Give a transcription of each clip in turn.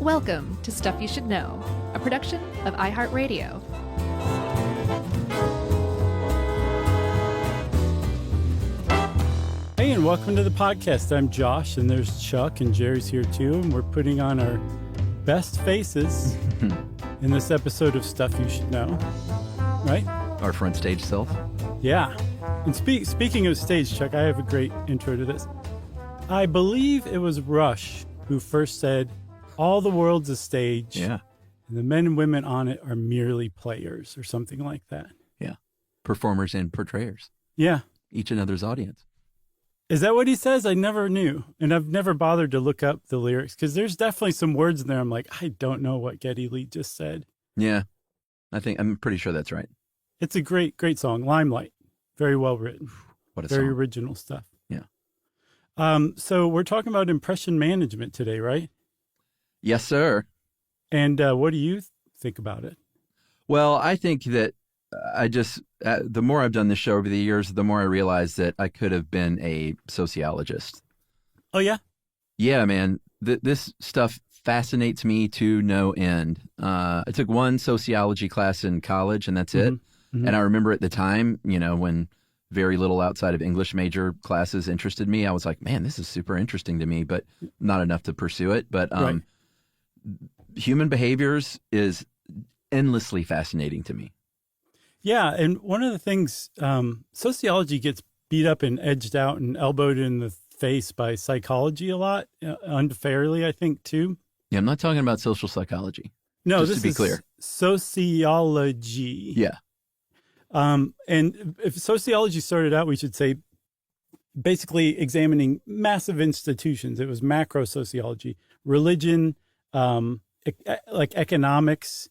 Welcome to Stuff You Should Know, a production of iHeartRadio. Hey, and welcome to the podcast. I'm Josh, and there's Chuck, and Jerry's here too, and we're putting on our best faces in this episode of Stuff You Should Know, right? Our front stage self. Yeah. And speaking of stage, Chuck, I have a great intro to this. I believe it was Rush who first said, all the world's a stage, Yeah. and the men and women on it are merely players, or something like that. Yeah. Performers and portrayers. Yeah. Each another's audience. Is that what he says? I never knew. And I've never bothered to look up the lyrics because there's definitely some words in there. I'm like, I don't know what Geddy Lee just said. Yeah. I'm pretty sure that's right. It's a great, great song. Limelight. Very well written. What a Very song. original stuff. Yeah. So we're talking about impression management today, right? Yes, sir. And what do you think about it? Well, I think that the more I've done this show over the years, the more I realize that I could have been a sociologist. Oh, yeah? Yeah, man. This stuff fascinates me to no end. I took one sociology class in college, and that's it. Mm-hmm. And I remember at the time, when very little outside of English major classes interested me, I was like, man, this is super interesting to me, but not enough to pursue it. But Right. Human behaviors is endlessly fascinating to me. Yeah. And one of the things, sociology gets beat up and edged out and elbowed in the face by psychology a lot, unfairly, I think, too. Yeah, I'm not talking about social psychology. No, Just this to be is clear. sociology. Yeah. And if sociology started out, we should say, basically examining massive institutions. It was macro sociology, religion, like economics,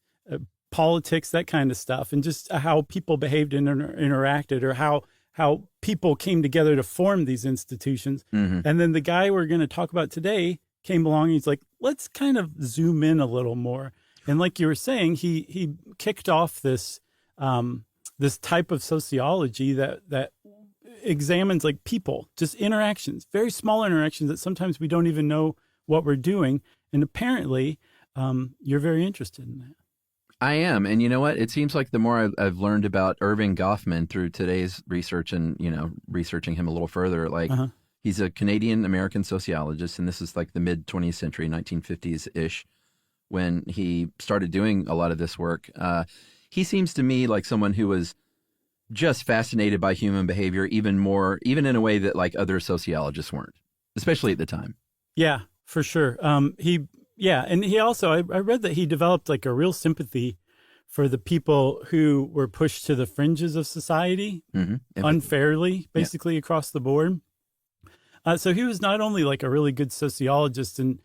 politics, that kind of stuff, and just how people behaved and interacted, or how people came together to form these institutions. Mm-hmm. And then the guy we're going to talk about today came along and he's like, let's kind of zoom in a little more. And like you were saying, he kicked off this this type of sociology that examines like people, just interactions, very small interactions that sometimes we don't even know what we're doing. And apparently, you're very interested in that. I am. And you know what? It seems like the more I've learned about Erving Goffman through today's research and, researching him a little further, like he's a Canadian-American sociologist, and this is like the mid-20th century, 1950s-ish, when he started doing a lot of this work. He seems to me like someone who was just fascinated by human behavior even in a way that like other sociologists weren't, especially at the time. Yeah, for sure. And he also, I read that he developed like a real sympathy for the people who were pushed to the fringes of society unfairly, basically across the board. So he was not only like a really good sociologist and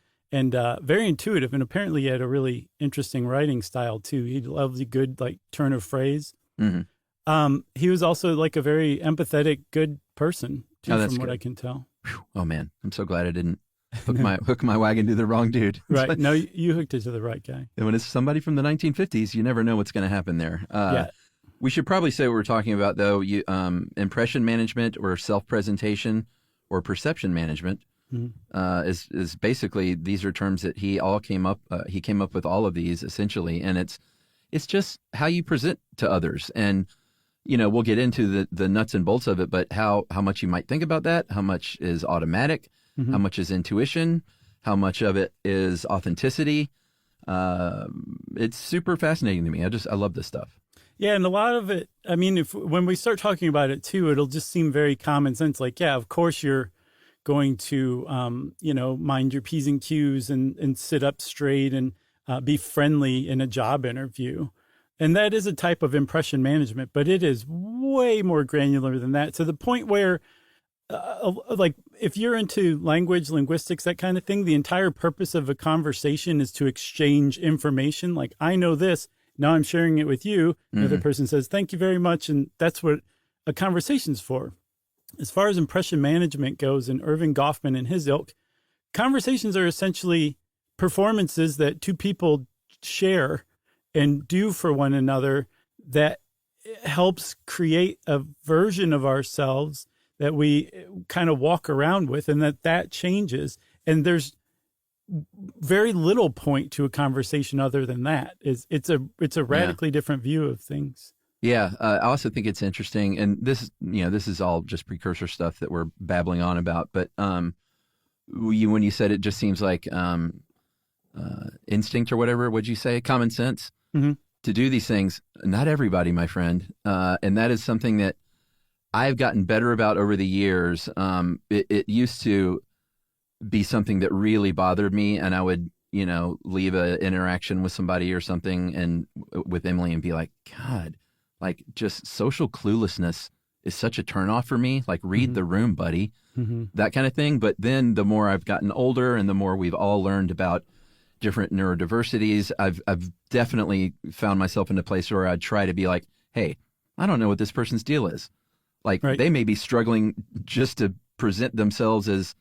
very intuitive, and apparently he had a really interesting writing style too. He loved a good like turn of phrase. Mm-hmm. He was also like a very empathetic, good person too, Oh, that's from what good. I can tell. Whew. Oh man, I'm so glad I didn't hook my wagon to the wrong dude. Right. No, you hooked it to the right guy. And when it's somebody from the 1950s, you never know what's going to happen there. Yeah. We should probably say what we're talking about, though. Impression management or self-presentation or perception management is basically, these are terms that he came up with all of these essentially, and it's just how you present to others. And we'll get into the nuts and bolts of it, but how much you might think about that, how much is automatic, how much is intuition, how much of it is authenticity. It's super fascinating to me. I love this stuff. Yeah, and a lot of it, I mean, when we start talking about it too, it'll just seem very common sense. Like, yeah, of course you're going to, mind your P's and Q's and sit up straight and be friendly in a job interview. And that is a type of impression management, but it is way more granular than that, to the point where, like, if you're into linguistics, that kind of thing, the entire purpose of a conversation is to exchange information. Like, I know this, now I'm sharing it with you. The other person says, thank you very much. And that's what a conversation's for. As far as impression management goes, and Erving Goffman and his ilk, conversations are essentially performances that two people share and do for one another that helps create a version of ourselves that we kind of walk around with, and that changes. And there's very little point to a conversation other than that. It's a radically different view of things. Yeah, I also think it's interesting, and this is all just precursor stuff that we're babbling on about. But when you said it, just seems like instinct or whatever. What'd you say? Common sense to do these things. Not everybody, my friend, and that is something that I've gotten better about over the years. It used to be something that really bothered me, and I would leave an interaction with somebody or something, and with Emily, and be like, God. Like, just social cluelessness is such a turnoff for me. Like, read the room, buddy, that kind of thing. But then the more I've gotten older and the more we've all learned about different neurodiversities, I've definitely found myself in a place where I'd try to be like, hey, I don't know what this person's deal is. Like, they may be struggling just to present themselves as,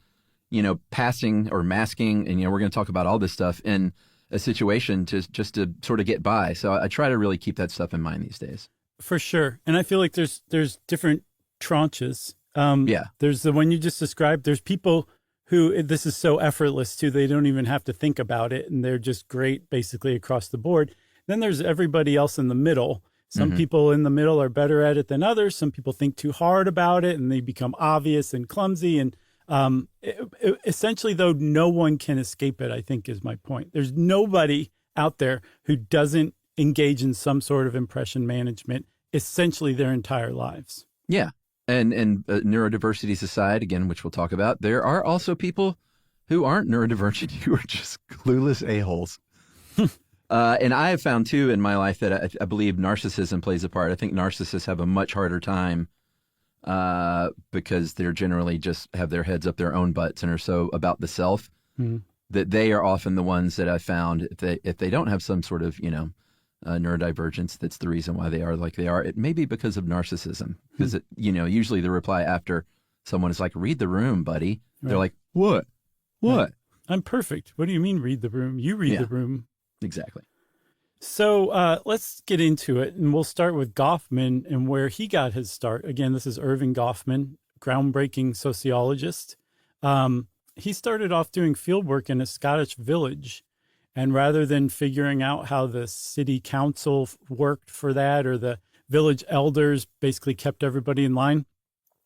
passing or masking. And, we're going to talk about all this stuff in a situation just to sort of get by. So I try to really keep that stuff in mind these days. For sure. And I feel like there's different tranches. There's the one you just described. There's people who this is so effortless to, they don't even have to think about it. And they're just great basically across the board. Then there's everybody else in the middle. Some people in the middle are better at it than others. Some people think too hard about it and they become obvious and clumsy. And essentially, though, no one can escape it, I think is my point. There's nobody out there who doesn't engage in some sort of impression management essentially their entire lives. Yeah. And neurodiversities aside, again, which we'll talk about, there are also people who aren't neurodivergent who are just clueless a-holes. And I have found, too, in my life that I believe narcissism plays a part. I think narcissists have a much harder time because they're generally just have their heads up their own butts and are so about the self that they are often the ones that I found, if they don't have some sort of, neurodivergence, that's the reason why they are like they are. It may be because of narcissism, because usually the reply after someone is like, read the room, buddy. Right. They're like, what? Right. I'm perfect. What do you mean read the room? You read the room. Exactly. So let's get into it, and we'll start with Goffman and where he got his start. Again, this is Erving Goffman, groundbreaking sociologist. He started off doing field work in a Scottish village. And rather than figuring out how the city council worked for that, or the village elders basically kept everybody in line,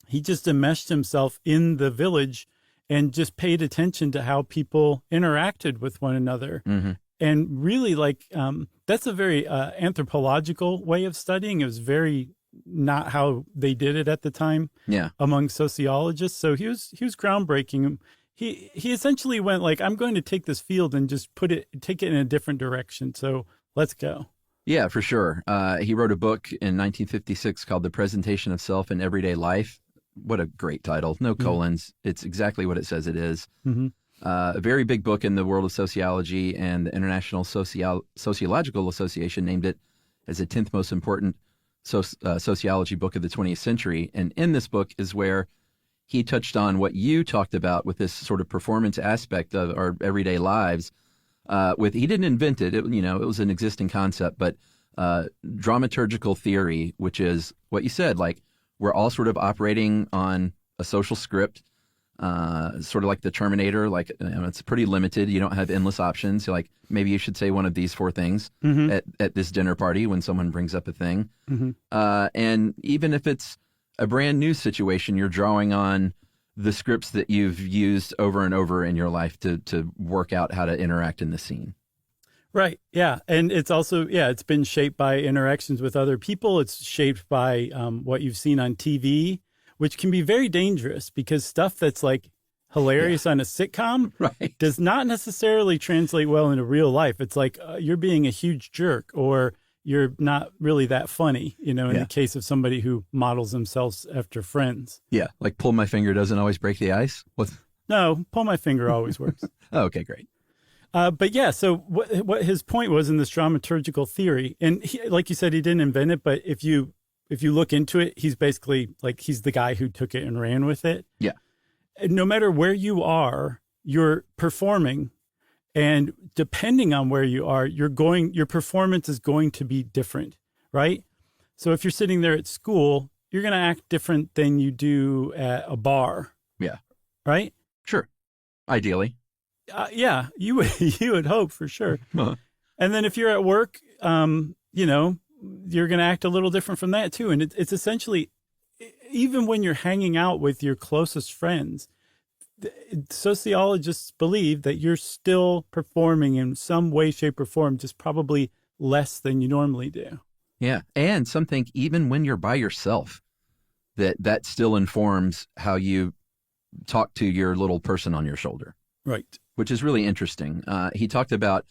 he just enmeshed himself in the village and just paid attention to how people interacted with one another. And really, that's a very anthropological way of studying. It was very not how they did it at the time among sociologists. So he was groundbreaking. He essentially went like, I'm going to take this field and just take it in a different direction. So let's go. Yeah, for sure. He wrote a book in 1956 called The Presentation of Self in Everyday Life. What a great title. No colons. It's exactly what it says it is. A very big book in the world of sociology, and the International Sociological Association named it as the 10th most important sociology book of the 20th century. And in this book is where he touched on what you talked about with this sort of performance aspect of our everyday lives. He didn't invent it. It was an existing concept, but dramaturgical theory, which is what you said, like we're all sort of operating on a social script, sort of like the Terminator. Like it's pretty limited. You don't have endless options. Like maybe you should say one of these 4 things at this dinner party when someone brings up a thing. And even if it's a brand new situation, you're drawing on the scripts that you've used over and over in your life to work out how to interact in the scene. Right. Yeah. And it's also, it's been shaped by interactions with other people. It's shaped by what you've seen on TV, which can be very dangerous because stuff that's like hilarious on a sitcom does not necessarily translate well into real life. It's like you're being a huge jerk, or you're not really that funny, in the case of somebody who models themselves after Friends. Yeah, like pull my finger doesn't always break the ice? No, pull my finger always works. Oh, okay, great. But yeah, so what his point was in this dramaturgical theory, and he, like you said, he didn't invent it, but if you look into it, he's basically like, he's the guy who took it and ran with it. Yeah. And no matter where you are, you're performing. And depending on where you are, your performance is going to be different, right? So if you're sitting there at school, you're going to act different than you do at a bar. Yeah. Right? Sure. Ideally. Yeah, you would you would hope for sure. Huh. And then if you're at work, you're going to act a little different from that too. And it's essentially, even when you're hanging out with your closest friends, sociologists believe that you're still performing in some way, shape, or form, just probably less than you normally do. Yeah. And some think even when you're by yourself, that still informs how you talk to your little person on your shoulder, Right. which is really interesting. He talked about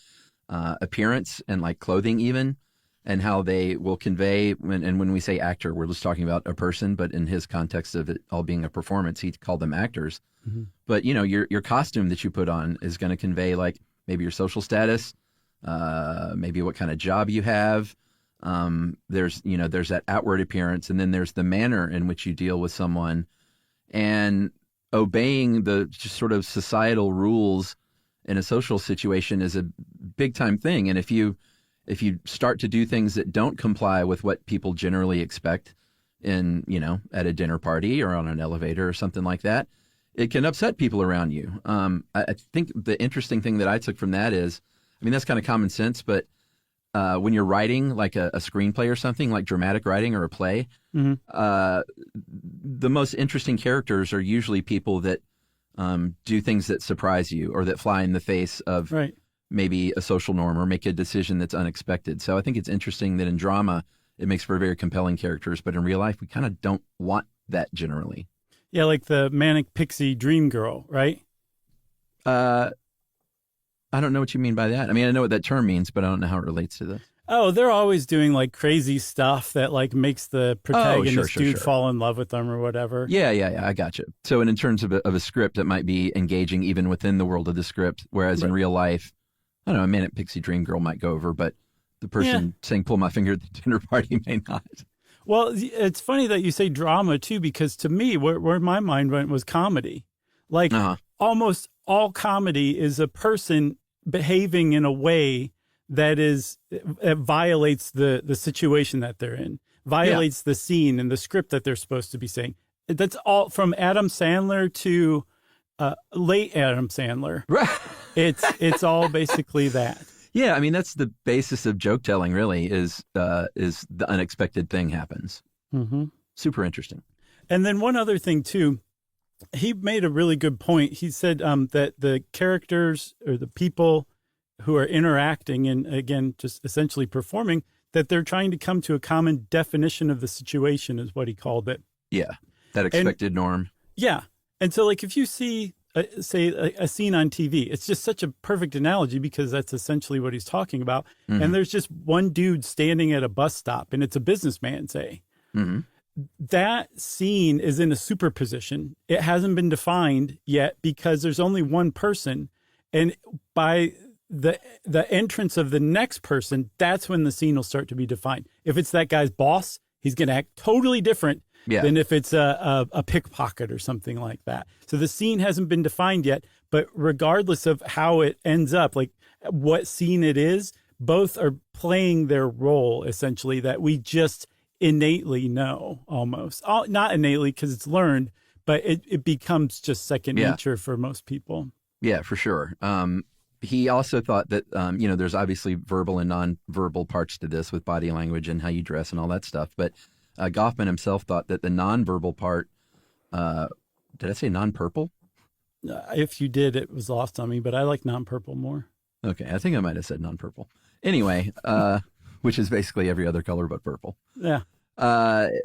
appearance and like clothing even, and how they will convey, and when we say actor, we're just talking about a person, but in his context of it all being a performance, he called them actors. Mm-hmm. But, your costume that you put on is going to convey like maybe your social status, maybe what kind of job you have. There's that outward appearance, and then there's the manner in which you deal with someone, and obeying the just sort of societal rules in a social situation is a big time thing. And if you start to do things that don't comply with what people generally expect in, at a dinner party or on an elevator or something like that, it can upset people around you. I think the interesting thing that I took from that is, that's kind of common sense, but when you're writing like a screenplay or something like dramatic writing or a play, mm-hmm. The most interesting characters are usually people that do things that surprise you or that fly in the face of right. maybe a social norm or make a decision that's unexpected. So I think it's interesting that in drama, it makes for very compelling characters, but in real life, we kind of don't want that generally. Yeah, like the manic pixie dream girl, right? I don't know what you mean by that. I know what that term means, but I don't know how it relates to this. Oh, they're always doing like crazy stuff that like makes the protagonist dude fall in love with them or whatever. Yeah. I got you. So in terms of a script, that might be engaging even within the world of the script, whereas in real life, I don't know, a manic pixie dream girl might go over, but the person saying pull my finger at the dinner party may not. Well, it's funny that you say drama too, because to me, where my mind went was comedy. Like almost all comedy is a person behaving in a way that violates the situation that they're in, violates the scene and the script that they're supposed to be saying. That's all from Adam Sandler to late Adam Sandler. Right. It's all basically that. Yeah, that's the basis of joke telling. Really, is the unexpected thing happens. Mm-hmm. Super interesting. And then one other thing too, he made a really good point. He said that the characters or the people who are interacting and, again, just essentially performing, that they're trying to come to a common definition of the situation is what he called it. Yeah, that expected norm. Yeah. And so, like, if you see, say, a scene on TV, it's just such a perfect analogy because that's essentially what he's talking about. Mm-hmm. And there's just one dude standing at a bus stop, and it's a businessman, say. Mm-hmm. That scene is in a superposition. It hasn't been defined yet because there's only one person. And by the entrance of the next person, that's when the scene will start to be defined. If it's that guy's boss, he's going to act totally different than if it's a pickpocket or something like that. So the scene hasn't been defined yet, but regardless of how it ends up, like what scene it is, both are playing their role essentially that we just innately know almost. Not innately because it's learned, but it becomes just second nature for most people. Yeah, for sure. He also thought that, there's obviously verbal and nonverbal parts to this with body language and how you dress and all that stuff. But Goffman himself thought that the nonverbal part, did I say non-purple? If you did, it was lost on me, but I like non-purple more. Okay, I think I might have said non-purple. Anyway, which is basically every other color but purple. Yeah.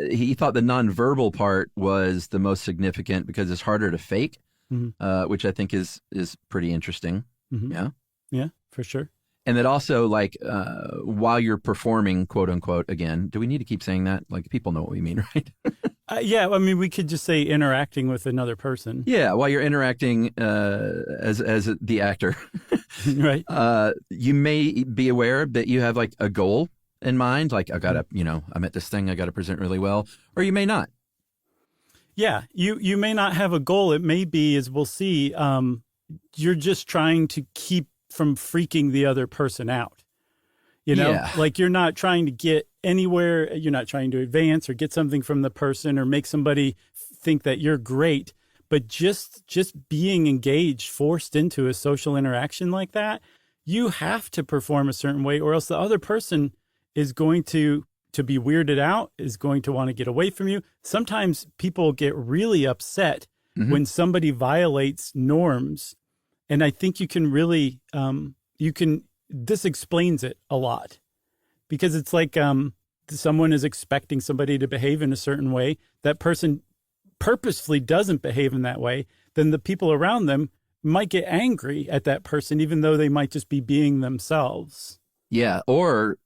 He thought the nonverbal part was the most significant because it's harder to fake, which I think is pretty interesting. Mm-hmm. Yeah. Yeah, for sure. And that also, like, while you're performing, quote unquote, again, do we need to keep saying that? Like, people know what we mean, right? Yeah, we could just say interacting with another person. Yeah, while you're interacting as the actor, right? You may be aware that you have like a goal in mind, like I gotta, I'm at this thing, I gotta present really well, or you may not. Yeah, you may not have a goal. It may be, as we'll see, you're just trying to keep from freaking the other person out. Like you're not trying to get anywhere. You're not trying to advance or get something from the person or make somebody think that you're great. but just being engaged, forced into a social interaction like that, you have to perform a certain way, or else the other person is going to be weirded out, is going to want to get away from you. Sometimes people get really upset when somebody violates norms. And I think you can really, this explains it a lot, because it's like someone is expecting somebody to behave in a certain way. That person purposefully doesn't behave in that way. Then the people around them might get angry at that person, even though they might just be being themselves. Yeah, or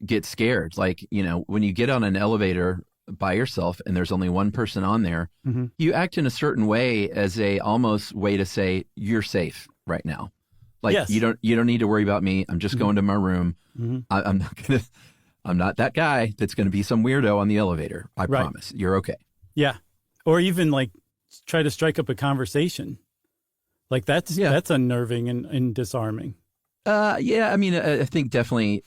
get scared. Like, when you get on an elevator by yourself and there's only one person on there, you act in a certain way as a almost way to say you're safe right now. Like, Yes. you don't need to worry about me. I'm just going to my room. I'm not that guy that's going to be some weirdo on the elevator. I Right. promise. You're okay. Yeah. Or even like try to strike up a conversation. Like that's unnerving and disarming. Yeah, I mean, I think definitely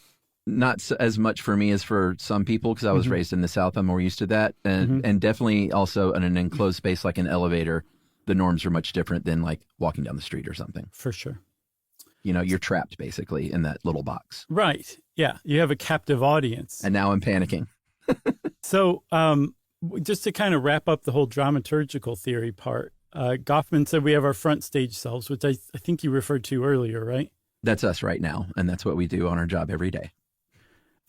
not as much for me as for some people, because I was raised in the South. I'm more used to that. And definitely also in an enclosed space like an elevator, the norms are much different than like walking down the street or something. For sure. You're trapped basically in that little box. Right. Yeah. You have a captive audience. And now I'm panicking. So just to kind of wrap up the whole dramaturgical theory part, Goffman said we have our front stage selves, which I think you referred to earlier, right? That's us right now. And that's what we do on our job every day.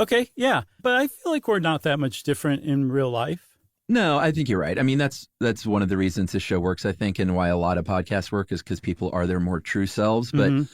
Okay. Yeah. But I feel like we're not that much different in real life. No, I think you're right. I mean, that's one of the reasons this show works, I think, and why a lot of podcasts work is because people are their more true selves. But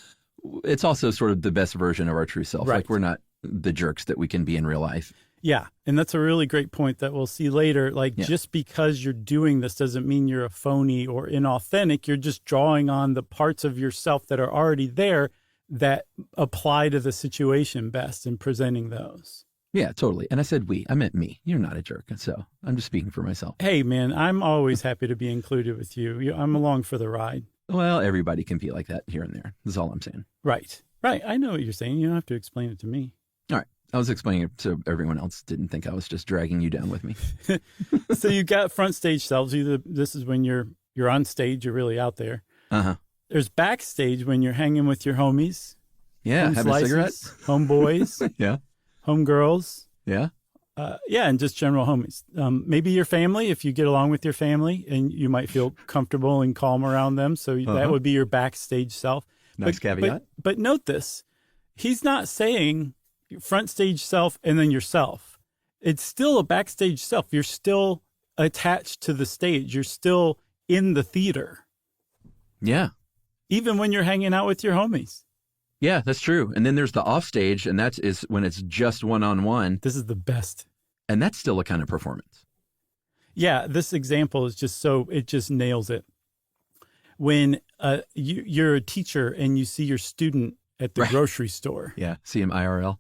it's also sort of the best version of our true self. Right. Like, we're not the jerks that we can be in real life. Yeah. And that's a really great point that we'll see later. Like, just because you're doing this doesn't mean you're a phony or inauthentic. You're just drawing on the parts of yourself that are already there that apply to the situation best and presenting those. Yeah, totally. And I said we. I meant me. You're not a jerk. So I'm just speaking for myself. Hey, man, I'm always happy to be included with you. I'm along for the ride. Well, everybody can be like that here and there. That's all I'm saying. Right. Right. I know what you're saying. You don't have to explain it to me. All right. I was explaining it so everyone else didn't think I was just dragging you down with me. So you got front stage selves. This is when you're on stage, you're really out there. Uh-huh. There's backstage when you're hanging with your homies. Yeah, home having a cigarette. Homeboys, Yeah. homegirls. Yeah. Yeah, and just general homies. Maybe your family, if you get along with your family, and you might feel comfortable and calm around them. So that would be your backstage self. Nice caveat. But note this. He's not saying front stage self and then yourself. It's still a backstage self. You're still attached to the stage. You're still in the theater. Yeah. Even when you're hanging out with your homies. Yeah, that's true. And then there's the off stage, and that is when it's just one-on-one. This is the best. And that's still a kind of performance. Yeah, this example is it just nails it. When you're a teacher and you see your student at the grocery store. Yeah, see him IRL.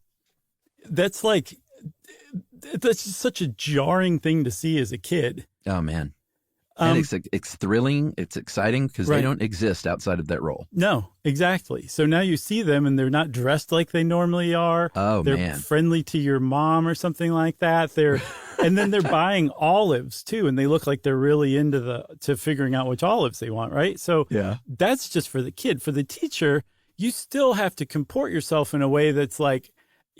That's just such a jarring thing to see as a kid. Oh, man. And it's thrilling. It's exciting because they don't exist outside of that role. No, exactly. So now you see them and they're not dressed like they normally are. Oh, they're man. friendly to your mom or something like that. And then they're buying olives too. And they look like they're really into to figuring out which olives they want. Right. So that's just for the kid. For the teacher, you still have to comport yourself in a way that's like,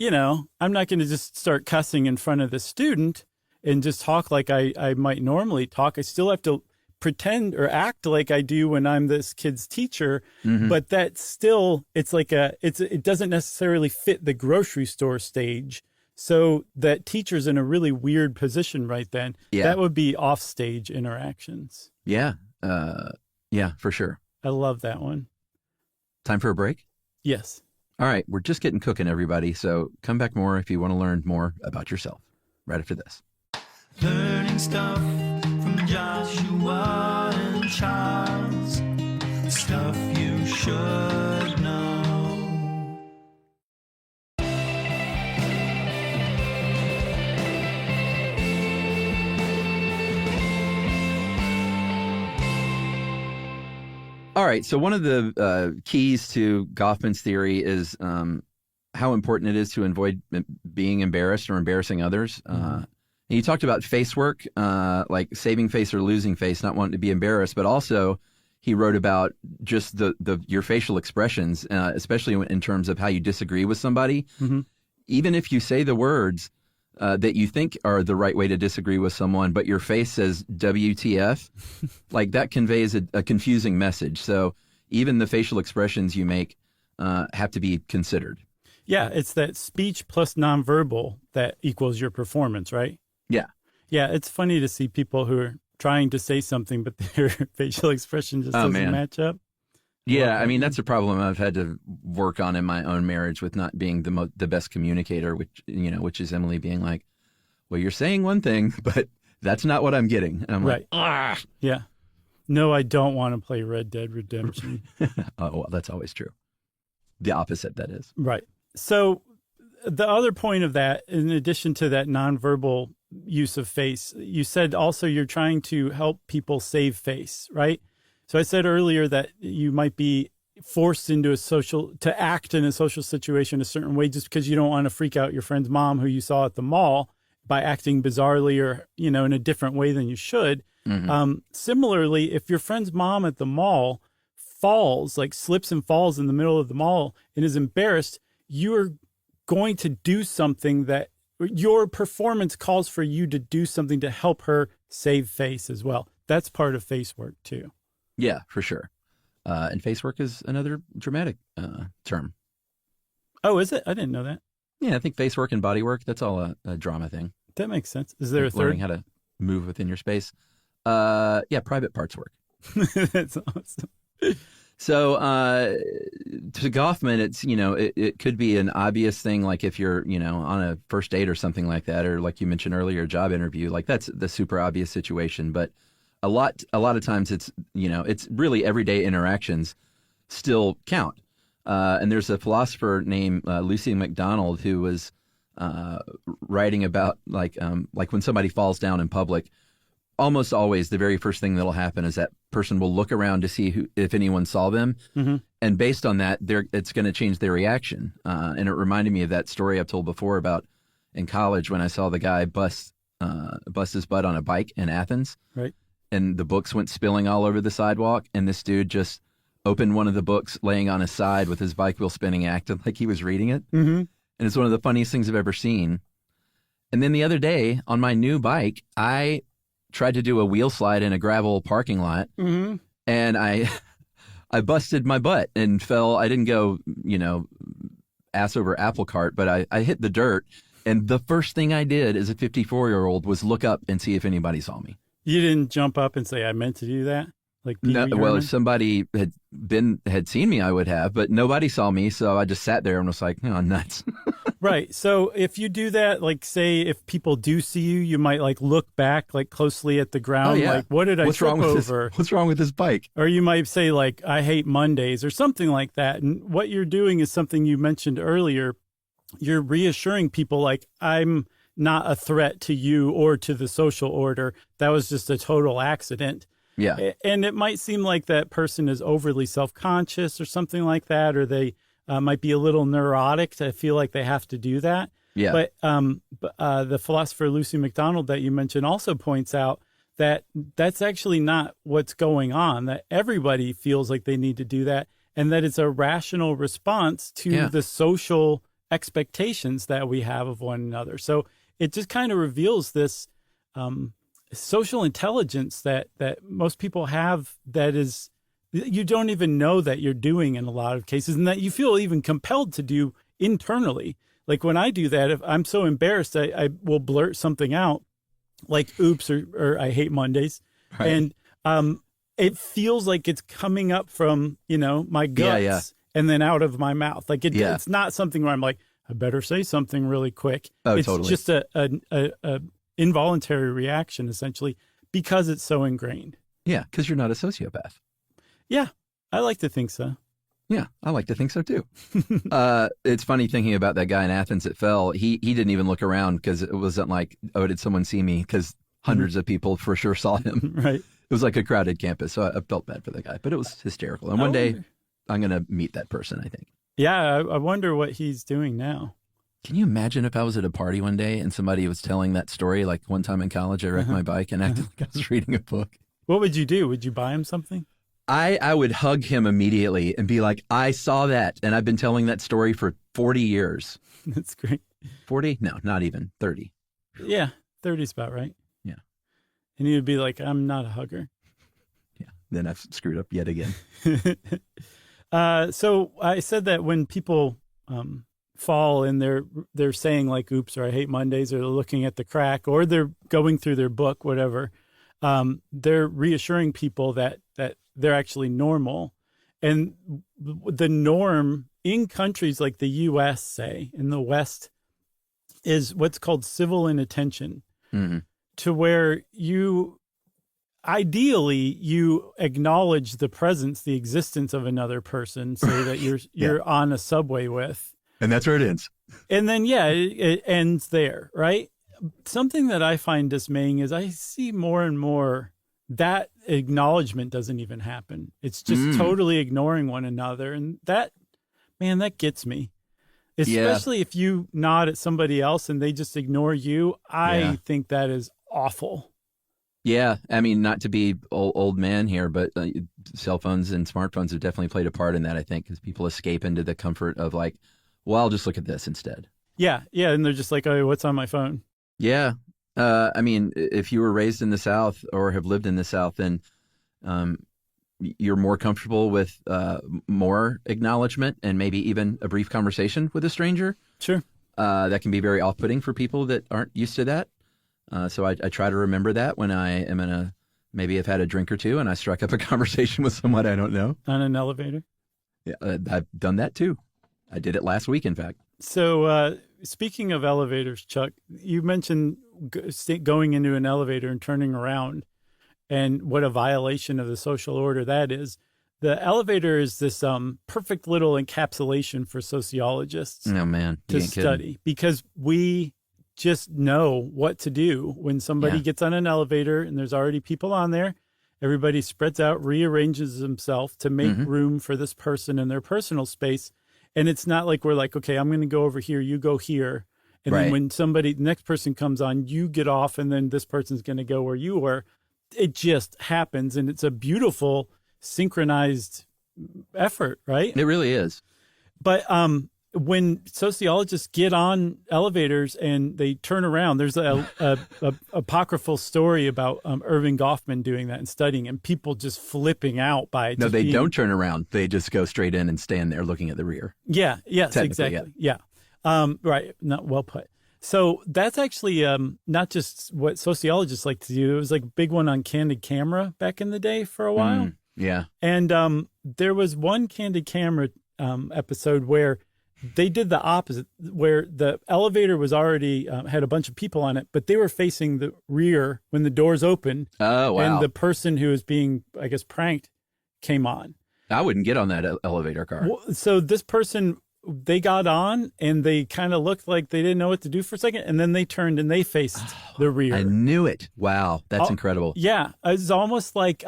I'm not going to just start cussing in front of the student and just talk like I might normally talk. I still have to pretend or act like I do when I'm this kid's teacher. But that's still, it doesn't necessarily fit the grocery store stage. So that teacher's in a really weird position right then. Yeah. That would be off stage interactions. Yeah. Yeah, for sure. I love that one. Time for a break? Yes. All right. We're just getting cooking, everybody. So come back more if you want to learn more about yourself right after this. Learning stuff from Joshua and Charles. Stuff you should know. All right. So one of the keys to Goffman's theory is how important it is to avoid being embarrassed or embarrassing others. And you talked about face work, like saving face or losing face, not wanting to be embarrassed, but also he wrote about just your facial expressions, especially in terms of how you disagree with somebody. Mm-hmm. Even if you say the words that you think are the right way to disagree with someone, but your face says WTF, like that conveys a confusing message. So even the facial expressions you make have to be considered. Yeah, it's that speech plus nonverbal that equals your performance, right? Yeah. Yeah, it's funny to see people who are trying to say something, but their facial expression just doesn't match up. Yeah, I mean, that's a problem I've had to work on in my own marriage with not being the best communicator, which is Emily being like, well, you're saying one thing, but that's not what I'm getting. And I'm Right. like, ah. Yeah. No, I don't want to play Red Dead Redemption. Oh, well, that's always true. The opposite, that is. Right. So the other point of that, in addition to that nonverbal use of face, you said also you're trying to help people save face, right? So I said earlier that you might be forced into to act in a social situation a certain way just because you don't want to freak out your friend's mom who you saw at the mall by acting bizarrely or, in a different way than you should. Mm-hmm. Similarly, if your friend's mom at the mall falls, like slips and falls in the middle of the mall and is embarrassed, you're going to do something that your performance calls for you to do something to help her save face as well. That's part of face work too. Yeah, for sure. And face work is another dramatic term. Oh, is it? I didn't know that. Yeah, I think face work and body work, that's all a drama thing. That makes sense. Is there like a third? Learning how to move within your space. Yeah, private parts work. That's awesome. So to Goffman, it's, it could be an obvious thing, like if you're, on a first date or something like that, or like you mentioned earlier, a job interview, like that's the super obvious situation. But a lot of times it's, it's really everyday interactions still count. And there's a philosopher named Lucy MacDonald who was writing about like when somebody falls down in public, almost always the very first thing that'll happen is that person will look around to see if anyone saw them. Mm-hmm. And based on that, it's going to change their reaction. And it reminded me of that story I've told before about in college when I saw the guy bust his butt on a bike in Athens. Right. And the books went spilling all over the sidewalk. And this dude just opened one of the books laying on his side with his bike wheel spinning, acting like he was reading it. Mm-hmm. And it's one of the funniest things I've ever seen. And then the other day on my new bike, I tried to do a wheel slide in a gravel parking lot, Mm-hmm. and I busted my butt and fell. I didn't go, ass over apple cart, but I hit the dirt. And the first thing I did as a 54-year-old was look up and see if anybody saw me. You didn't jump up and say, I meant to do that? Like Pee Wee No, well, Herman? if somebody had seen me, I would have, but nobody saw me. So I just sat there and was like, oh, nuts. Right. So if you do that, like say if people do see you, you might like look back like closely at the ground. Oh, yeah. Like, what did I trip over? What's wrong with this bike? Or you might say like, I hate Mondays or something like that. And what you're doing is something you mentioned earlier. You're reassuring people like, I'm not a threat to you or to the social order. That was just a total accident. Yeah. And it might seem like that person is overly self-conscious or something like that, or they might be a little neurotic to feel like they have to do that. Yeah. But the philosopher Lucy MacDonald that you mentioned also points out that that's actually not what's going on, that everybody feels like they need to do that, and that it's a rational response to the social expectations that we have of one another. So it just kind of reveals this social intelligence that most people have that is you don't even know that you're doing in a lot of cases, and that you feel even compelled to do internally. Like when I do that, if I'm so embarrassed, I will blurt something out like oops or I hate Mondays. Right. And it feels like it's coming up from, my guts and then out of my mouth. Like it's not something where I'm like, I better say something really quick. Oh, it's totally. just a involuntary reaction, essentially, because it's so ingrained. Yeah, because you're not a sociopath. Yeah, I like to think so. Yeah, I like to think so too. It's funny thinking about that guy in Athens that fell. He didn't even look around because it wasn't like, oh, did someone see me? Because hundreds of people for sure saw him. Right. It was like a crowded campus, so I felt bad for the guy, but it was hysterical. And one day I'm going to meet that person, I think. Yeah, I wonder what he's doing now. Can you imagine if I was at a party one day and somebody was telling that story? Like one time in college, I wrecked my bike and acted like I was reading a book. What would you do? Would you buy him something? I would hug him immediately and be like, I saw that. And I've been telling that story for 40 years. That's great. 40? No, not even 30. Yeah, 30's about right. Yeah. And he would be like, I'm not a hugger. Yeah. Then I've screwed up yet again. So I said that when people fall and they're saying like, oops, or I hate Mondays, or they're looking at the crack, or they're going through their book, whatever, they're reassuring people that they're actually normal. And the norm in countries like the U.S., say, in the West, is what's called civil inattention, to where ideally you acknowledge the presence, the existence of another person, say that you're on a subway with. And that's where it ends. And then, it ends there, right? Something that I find dismaying is I see more and more that acknowledgement doesn't even happen. It's just totally ignoring one another. And that gets me. Especially if you nod at somebody else and they just ignore you. I think that is awful. Yeah. I mean, not to be old man here, but cell phones and smartphones have definitely played a part in that, I think, because people escape into the comfort of like, well, I'll just look at this instead. Yeah. Yeah. And they're just like, oh, what's on my phone? Yeah. I mean, if you were raised in the South or have lived in the South, then you're more comfortable with more acknowledgement and maybe even a brief conversation with a stranger. Sure. That can be very off-putting for people that aren't used to that. So I try to remember that when I am maybe I've had a drink or two and I struck up a conversation with someone I don't know. On an elevator? Yeah, I've done that too. I did it last week, in fact. So speaking of elevators, Chuck, you mentioned going into an elevator and turning around and what a violation of the social order that is. The elevator is this perfect little encapsulation for sociologists Oh, man. You to ain't study kidding. because we just know what to do when somebody gets on an elevator and there's already people on there. Everybody spreads out, rearranges themselves to make room for this person in their personal space. And it's not like we're like, okay, I'm going to go over here, you go here. And then when the next person comes on, you get off and then this person's going to go where you were. It just happens. And it's a beautiful synchronized effort, right? It really is. But when sociologists get on elevators and they turn around, there's a apocryphal story about Irving Goffman doing that and studying, and people just flipping out by it. No, they don't turn around. They just go straight in and stand there looking at the rear. Yeah. Yes. Exactly. Yeah. Right. Not well put. So that's actually not just what sociologists like to do. It was like a big one on Candid Camera back in the day for a while. Yeah. And there was one Candid Camera episode where they did the opposite, where the elevator was already had a bunch of people on it, but they were facing the rear when the doors opened. Oh, wow. And the person who was being, I guess, pranked came on. I wouldn't get on that elevator car. Well, so this person, they got on and they kind of looked like they didn't know what to do for a second. And then they turned and they faced the rear. I knew it. Wow. That's incredible. Yeah. It's almost like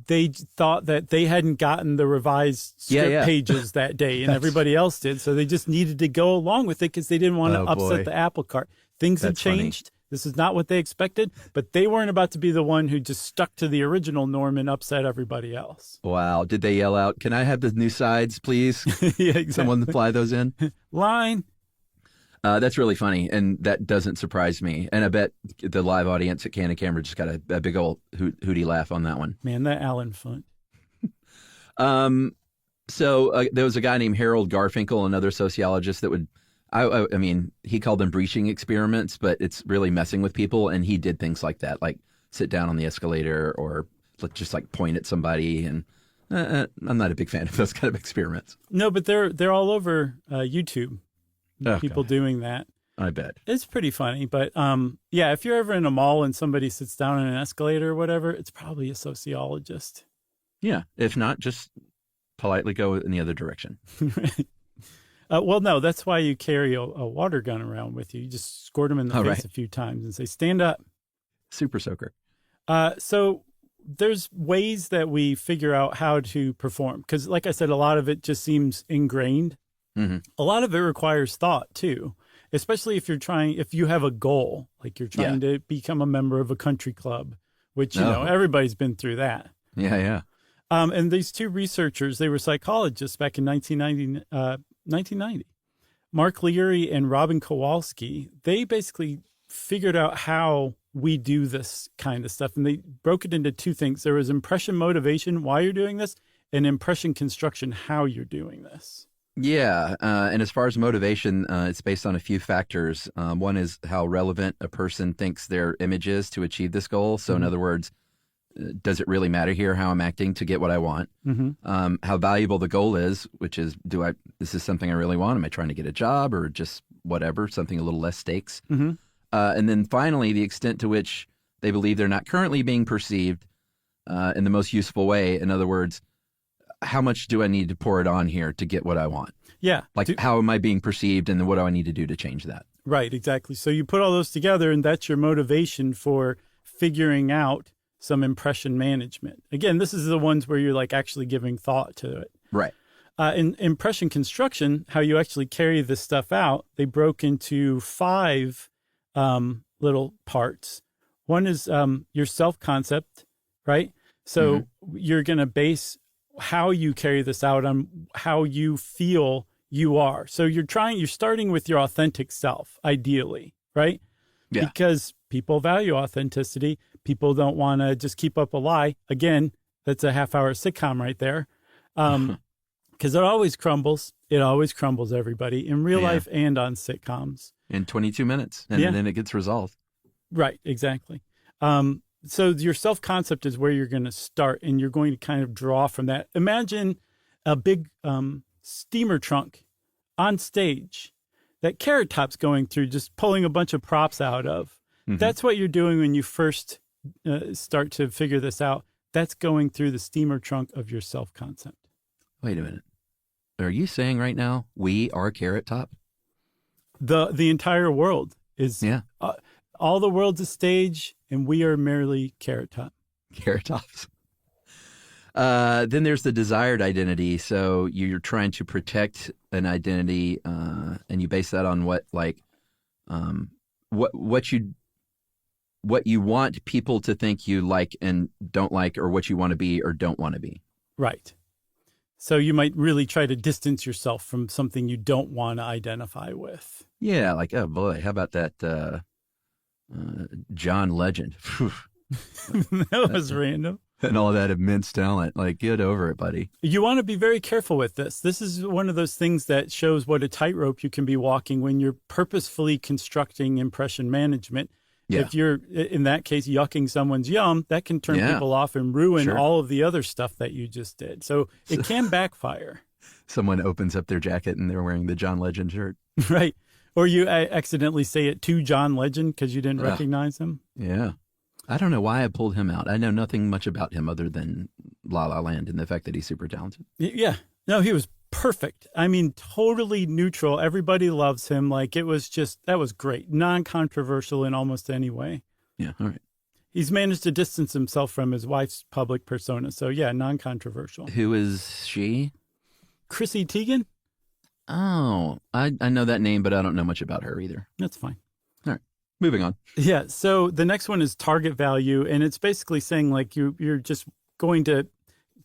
they thought that they hadn't gotten the revised script pages that day and everybody else did. So they just needed to go along with it because they didn't want to upset the apple cart. Things have changed. Funny. This is not what they expected, but they weren't about to be the one who just stuck to the original norm and upset everybody else. Wow. Did they yell out, "Can I have the new sides, please?" Yeah, exactly. Someone fly those in? Line. That's really funny, and that doesn't surprise me. And I bet the live audience at Candid Camera just got a big old hooty laugh on that one. Man, that Alan Funt. So there was a guy named Harold Garfinkel, another sociologist that would, I mean, he called them breaching experiments, but it's really messing with people. And he did things like that, like sit down on the escalator or just like point at somebody. And I'm not a big fan of those kind of experiments. No, but they're all over YouTube. People doing that. I bet. It's pretty funny. But yeah, if you're ever in a mall and somebody sits down on an escalator or whatever, it's probably a sociologist. Yeah. If not, just politely go in the other direction. Well, no, that's why you carry a water gun around with you. You just squirt them in the face a few times and say, stand up. Super soaker. So there's ways that we figure out how to perform. Because like I said, a lot of it just seems ingrained. Mm-hmm. A lot of it requires thought, too. especially if you have a goal, like you're trying to become a member of a country club, which, everybody's been through that. Yeah, yeah. And these two researchers, they were psychologists back in 1990. Mark Leary and Robin Kowalski, they basically figured out how we do this kind of stuff. And they broke it into two things. There was impression motivation, why you're doing this, and impression construction, how you're doing this. Yeah. And as far as motivation, it's based on a few factors. One is how relevant a person thinks their image is to achieve this goal. So in other words, does it really matter here how I'm acting to get what I want? How valuable the goal is, which is, is this something I really want? Am I trying to get a job or just whatever, something a little less stakes? And then finally, the extent to which they believe they're not currently being perceived in the most useful way. In other words, how much do I need to pour it on here to get what I want? Yeah. Like, how am I being perceived and what do I need to do to change that? Right, exactly. So you put all those together and that's your motivation for figuring out some impression management. Again, this is the ones where you're like actually giving thought to it. Right. In impression construction, how you actually carry this stuff out, they broke into 5 little parts. One is your self-concept, right? So you're going to base how you carry this out on how you feel you are. So you're starting with your authentic self, ideally, right? Yeah. Because people value authenticity. People don't want to just keep up a lie. Again, that's a half-hour sitcom right there. Because it always crumbles. It always crumbles, everybody, in real life and on sitcoms. In 22 minutes, and then it gets resolved. Right, exactly. So your self-concept is where you're going to start, and you're going to kind of draw from that. Imagine a big steamer trunk on stage that Carrot Top's going through, just pulling a bunch of props out of. That's what you're doing when you first start to figure this out. That's going through the steamer trunk of your self-concept. Wait a minute. Are you saying right now we are Carrot Top? The entire world is all the world's a stage, and we are merely Carrot Top. Carrot Tops. Then there's the desired identity. So you're trying to protect an identity, and you base that on what you want people to think you like and don't like, or what you want to be or don't want to be. Right. So you might really try to distance yourself from something you don't want to identify with. Yeah, like, oh boy, how about that John Legend? That was random. And all that immense talent. Like, get over it, buddy. You want to be very careful with this. This is one of those things that shows what a tightrope you can be walking when you're purposefully constructing impression management. Yeah. If you're, in that case, yucking someone's yum, that can turn people off and ruin all of the other stuff that you just did. So it can backfire. Someone opens up their jacket and they're wearing the John Legend shirt. Right. Or you accidentally say it to John Legend because you didn't recognize him. Yeah. I don't know why I pulled him out. I know nothing much about him other than La La Land and the fact that he's super talented. Yeah. No, he was perfect. I mean, totally neutral. Everybody loves him. Like, it was just, that was great. Non-controversial in almost any way. Yeah. All right. He's managed to distance himself from his wife's public persona. So yeah, non-controversial. Who is she? Chrissy Teigen. Oh, I know that name, but I don't know much about her either. That's fine. All right. Moving on. Yeah. So the next one is target value. And it's basically saying like you're just going to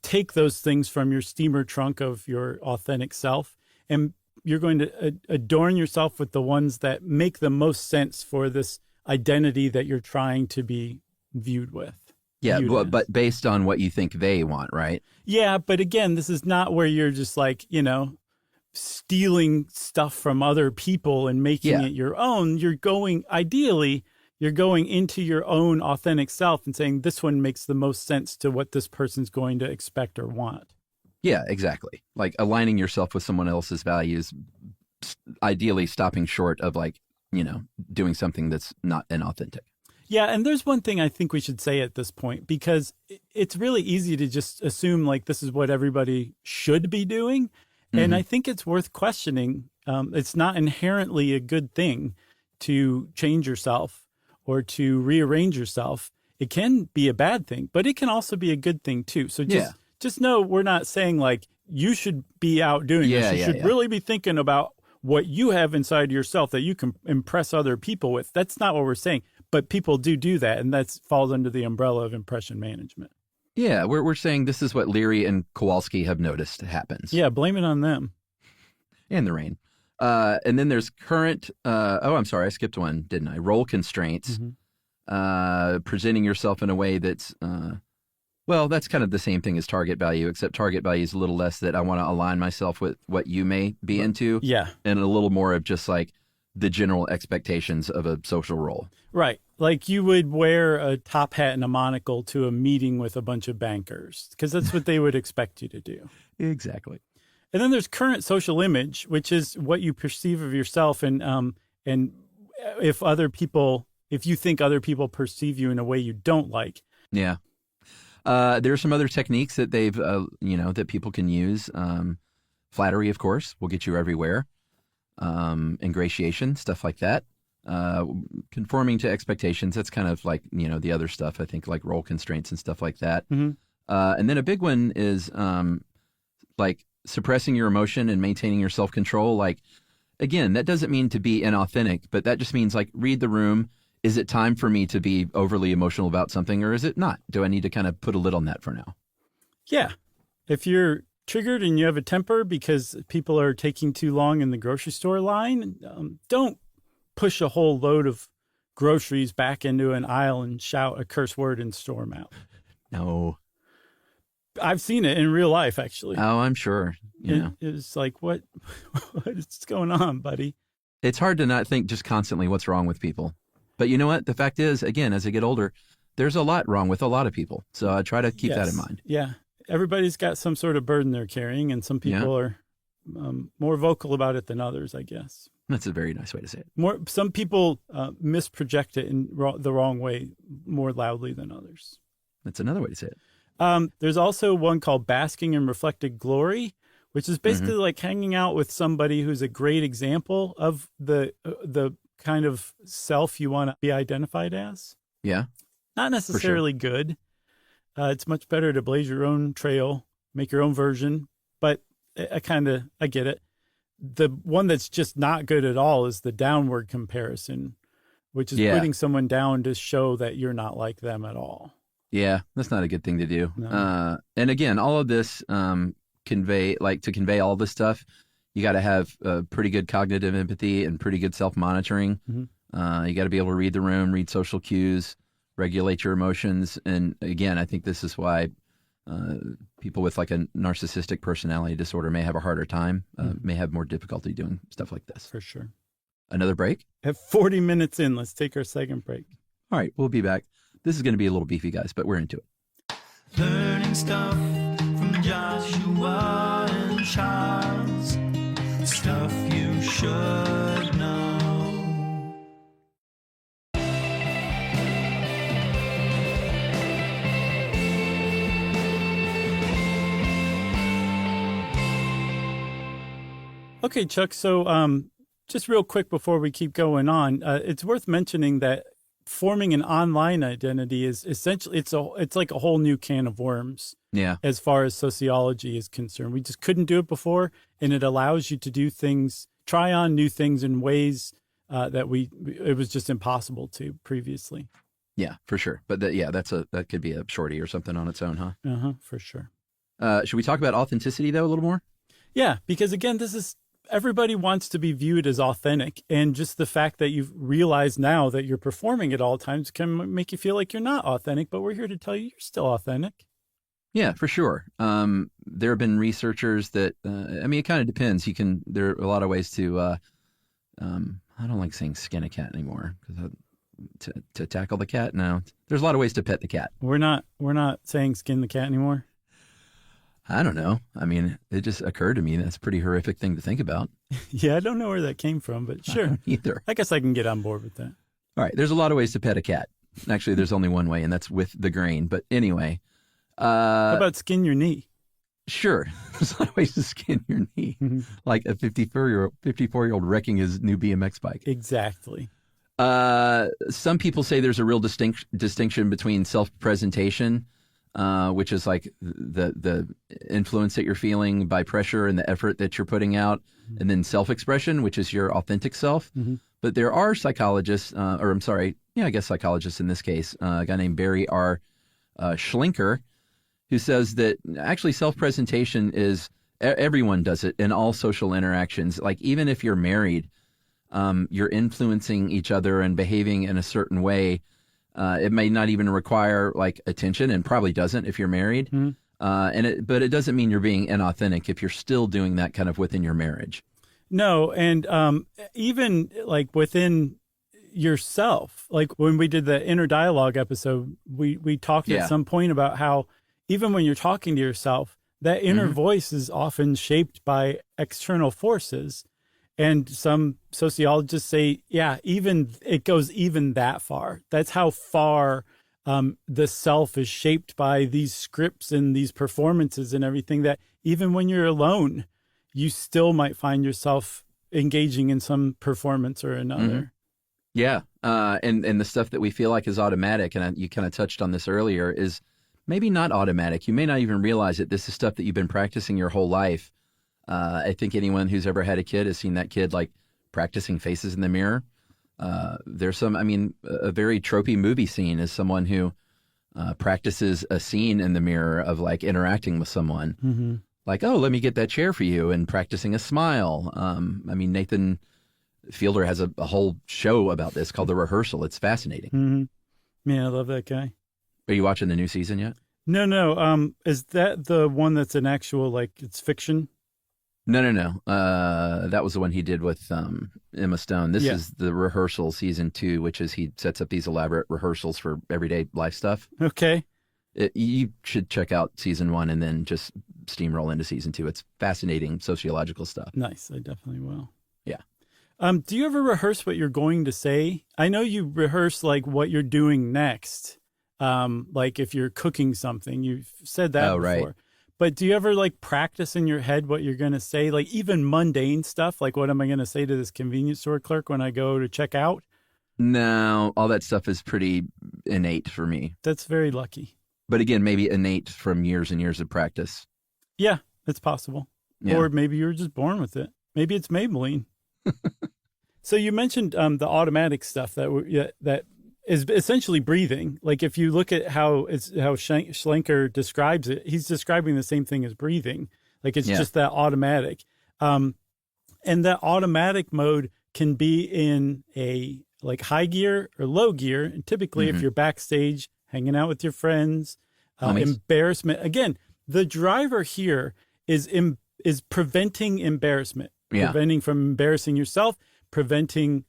take those things from your steamer trunk of your authentic self, and you're going to adorn yourself with the ones that make the most sense for this identity that you're trying to be viewed with. Yeah, but based on what you think they want, right? Yeah, but again, this is not where you're just like, stealing stuff from other people and making it your own. You're going into your own authentic self and saying this one makes the most sense to what this person's going to expect or want. Yeah, exactly. Like aligning yourself with someone else's values, ideally stopping short of doing something that's not inauthentic. Yeah, and there's one thing I think we should say at this point, because it's really easy to just assume like this is what everybody should be doing. And I think it's worth questioning. It's not inherently a good thing to change yourself or to rearrange yourself. It can be a bad thing, but it can also be a good thing too. So just know we're not saying like you should be out doing this. You should really be thinking about what you have inside yourself that you can impress other people with. That's not what we're saying. But people do that, and that falls under the umbrella of impression management. Yeah, we're saying this is what Leary and Kowalski have noticed happens. Yeah, blame it on them. And the rain. And then there's current, I'm sorry, I skipped one, didn't I? Role constraints. Presenting yourself in a way that's, that's kind of the same thing as target value, except target value is a little less that I want to align myself with what you may be into. Yeah. And a little more of just like the general expectations of a social role. Right. Like you would wear a top hat and a monocle to a meeting with a bunch of bankers because that's what they would expect you to do. Exactly. And then there's current social image, which is what you perceive of yourself. And if you think other people perceive you in a way you don't like. Yeah. There are some other techniques that they've, that people can use. Flattery, of course, will get you everywhere. Ingratiation, stuff like that. Conforming to expectations, that's kind of like, the other stuff, I think, like role constraints and stuff like that. And then a big one is like suppressing your emotion and maintaining your self-control. Like, again, that doesn't mean to be inauthentic, but that just means like read the room. Is it time for me to be overly emotional about something, or is it not? Do I need to kind of put a lid on that for now? Yeah. If you're triggered and you have a temper because people are taking too long in the grocery store line, don't push a whole load of groceries back into an aisle and shout a curse word and storm out. No. I've seen it in real life, actually. Oh, I'm sure. It's like, what is going on, buddy? It's hard to not think just constantly what's wrong with people. But you know what? The fact is, again, as I get older, there's a lot wrong with a lot of people. So I try to keep that in mind. Yeah. Everybody's got some sort of burden they're carrying, and some people are more vocal about it than others, I guess. That's a very nice way to say it. Some people misproject it in the wrong way more loudly than others. That's another way to say it. There's also one called basking in reflected glory, which is basically like hanging out with somebody who's a great example of the kind of self you want to be identified as. Yeah. Not necessarily good. It's much better to blaze your own trail, make your own version, but I get it. The one that's just not good at all is the downward comparison, which is putting someone down to show that you're not like them at all. Yeah, that's not a good thing to do. No. And again, all of this convey all this stuff, you got to have pretty good cognitive empathy and pretty good self-monitoring. You got to be able to read the room, read social cues, regulate your emotions. And again, I think this is why people with like a narcissistic personality disorder may have a harder time, may have more difficulty doing stuff like this. For sure. Another break? At 40 minutes in, let's take our second break. All right, we'll be back. This is going to be a little beefy, guys, but we're into it. Learning stuff from Joshua and Charles. Stuff you should know. Okay, Chuck. So just real quick before we keep going on, it's worth mentioning that forming an online identity is essentially it's like a whole new can of worms. Yeah. As far as sociology is concerned, we just couldn't do it before, and it allows you to do things, try on new things in ways that it was just impossible to previously. Yeah, for sure. But that could be a shorty or something on its own, huh? For sure. Should we talk about authenticity though a little more? Yeah, because again, everybody wants to be viewed as authentic, and just the fact that you've realized now that you're performing at all times can make you feel like you're not authentic, but we're here to tell you you're still authentic. Yeah, for sure. There have been researchers that, it kind of depends. There are a lot of ways to, I don't like saying skin a cat anymore because to tackle the cat. No, there's a lot of ways to pet the cat. We're not saying skin the cat anymore. I don't know. It just occurred to me that's a pretty horrific thing to think about. Yeah, I don't know where that came from, but sure. I don't either. I guess I can get on board with that. All right. There's a lot of ways to pet a cat. Actually, there's only one way, and that's with the grain. But anyway. How about skin your knee? Sure. There's a lot of ways to skin your knee. Like a 54-year-old wrecking his new BMX bike. Exactly. Some people say there's a real distinction between self-presentation which is like the influence that you're feeling by pressure and the effort that you're putting out, and then self-expression, which is your authentic self. But there are psychologists, I guess psychologists in this case, a guy named Barry R. Schlenker, who says that actually self-presentation is, everyone does it in all social interactions. Like even if you're married, you're influencing each other and behaving in a certain way. It may not even require like attention, and probably doesn't if you're married. But it doesn't mean you're being inauthentic if you're still doing that kind of within your marriage. No, and even like within yourself, like when we did the inner dialogue episode, we talked at some point about how even when you're talking to yourself, that inner voice is often shaped by external forces. And some sociologists say, yeah, even it goes even that far. That's how far the self is shaped by these scripts and these performances and everything, that even when you're alone, you still might find yourself engaging in some performance or another. Yeah. And the stuff that we feel like is automatic, and you kind of touched on this earlier, is maybe not automatic. You may not even realize that this is stuff that you've been practicing your whole life. I think anyone who's ever had a kid has seen that kid like practicing faces in the mirror. There's a very tropey movie scene is someone who practices a scene in the mirror of like interacting with someone. Like, oh, let me get that chair for you, and practicing a smile. Nathan Fielder has a whole show about this called The Rehearsal. It's fascinating. Yeah, I love that guy. Are you watching the new season yet? No. Is that the one that's an actual, like, it's fiction? No. That was the one he did with Emma Stone. This is The Rehearsal season 2, which is he sets up these elaborate rehearsals for everyday life stuff. Okay. You should check out season 1 and then just steamroll into season 2. It's fascinating sociological stuff. Nice. I definitely will. Yeah. Do you ever rehearse what you're going to say? I know you rehearse like what you're doing next. Like if you're cooking something, you've said that before. Right. But do you ever like practice in your head what you're going to say? Like even mundane stuff, like what am I going to say to this convenience store clerk when I go to check out? No, all that stuff is pretty innate for me. That's very lucky. But again, maybe innate from years and years of practice. Yeah, it's possible. Yeah. Or maybe you were just born with it. Maybe it's Maybelline. So you mentioned the automatic stuff that is essentially breathing. Like if you look at how Schlenker describes it, he's describing the same thing as breathing. Like it's just that automatic. And that automatic mode can be in a like high gear or low gear. And typically if you're backstage hanging out with your friends, embarrassment. Again, the driver here is preventing embarrassment, preventing from embarrassing yourself, preventing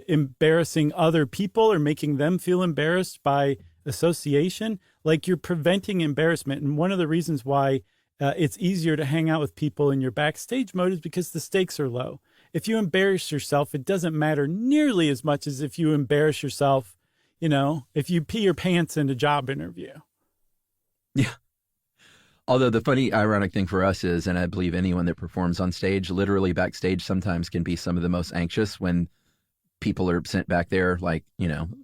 embarrassing other people or making them feel embarrassed by association. Like you're preventing embarrassment. And one of the reasons why it's easier to hang out with people in your backstage mode is because the stakes are low. If you embarrass yourself, it doesn't matter nearly as much as if you embarrass yourself, if you pee your pants in a job interview. Yeah. Although the funny, ironic thing for us is, and I believe anyone that performs on stage, literally backstage sometimes can be some of the most anxious when people are sent back there, like,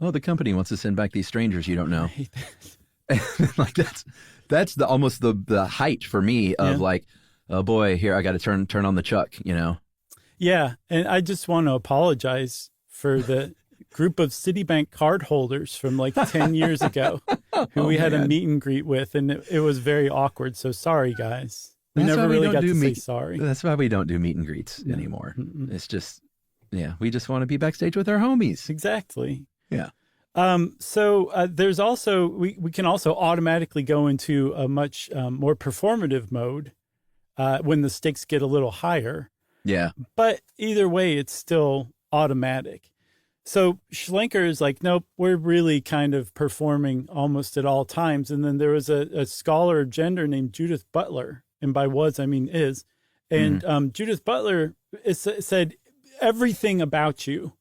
oh, the company wants to send back these strangers you don't know. I hate that. Like that's almost the height for me of like, oh boy, here I got to turn on the chuck, Yeah, and I just want to apologize for the group of Citibank card holders from like 10 years ago who we had a meet and greet with, and it was very awkward. So sorry, guys. We never really got to say sorry. That's why we don't do meet and greets anymore. It's just, we just want to be backstage with our homies. Exactly. Yeah. So there's also, we can also automatically go into a much more performative mode when the stakes get a little higher. Yeah. But either way, it's still automatic. So Schlenker is like, nope, we're really kind of performing almost at all times. And then there was a scholar of gender named Judith Butler, and by was, I mean is. And Judith Butler said everything about you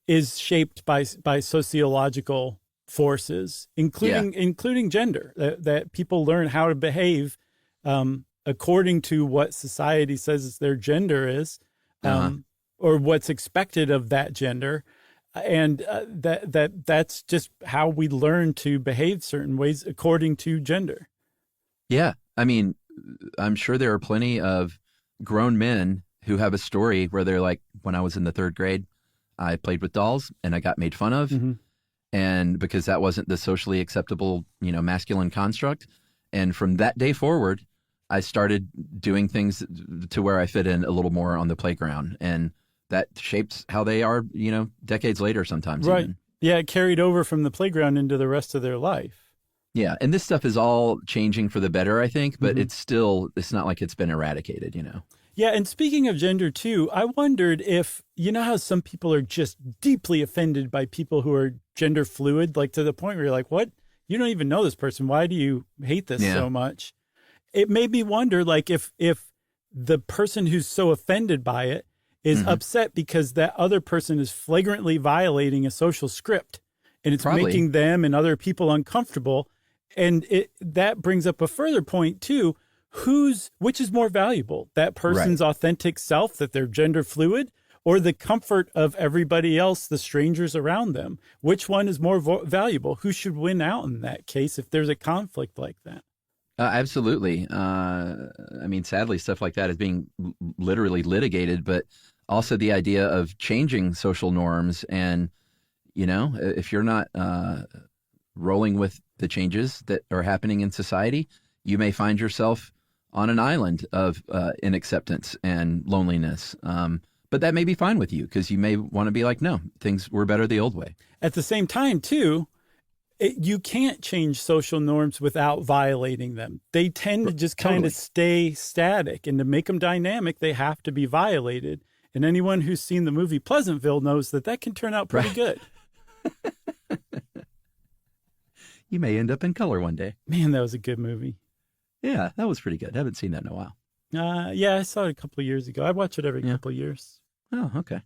is shaped by sociological forces, including gender, that people learn how to behave according to what society says their gender is, or what's expected of that gender. and that's just how we learn to behave certain ways according to gender. Yeah. I mean, I'm sure there are plenty of grown men who have a story where they're like, when I was in the third grade, I played with dolls and I got made fun of. Mm-hmm. And because that wasn't the socially acceptable, masculine construct. And from that day forward, I started doing things to where I fit in a little more on the playground. And that shapes how they are, decades later sometimes. Right. Even. Yeah, it carried over from the playground into the rest of their life. Yeah. And this stuff is all changing for the better, I think, but Mm-hmm. it's not like it's been eradicated, Yeah, and speaking of gender too, I wondered if, how some people are just deeply offended by people who are gender fluid, like to the point where you're like, what? You don't even know this person. Why do you hate this so much? It made me wonder, like, if the person who's so offended by it is upset because that other person is flagrantly violating a social script and it's Probably. making them and other people uncomfortable. And that brings up a further point too. Which is more valuable, that person's authentic self, that they're gender fluid, or the comfort of everybody else, the strangers around them? Which one is more valuable? Who should win out in that case if there's a conflict like that? Absolutely. I mean, sadly, stuff like that is being literally litigated, but also the idea of changing social norms. And, if you're not rolling with the changes that are happening in society, you may find yourself on an island of inacceptance and loneliness. But that may be fine with you because you may want to be like, no, things were better the old way. At the same time, too, you can't change social norms without violating them. They tend to just kind of stay static, and to make them dynamic, they have to be violated. And anyone who's seen the movie Pleasantville knows that can turn out pretty good. You may end up in color one day. Man, that was a good movie. Yeah, that was pretty good. I haven't seen that in a while. Yeah, I saw it a couple of years ago. I watch it every couple of years. Oh, okay.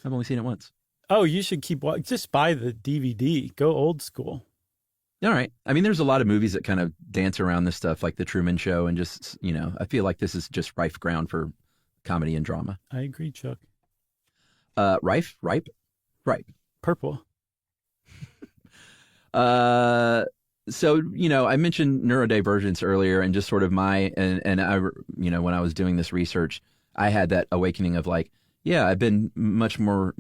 I've only seen it once. Oh, you should keep watching. Just buy the DVD. Go old school. All right. I mean, there's a lot of movies that kind of dance around this stuff, like The Truman Show, and just, I feel like this is just rife ground for comedy and drama. I agree, Chuck. Ripe. Purple. So, I mentioned neurodivergence earlier, and just sort of and I, when I was doing this research, I had that awakening of like, yeah, I've been much more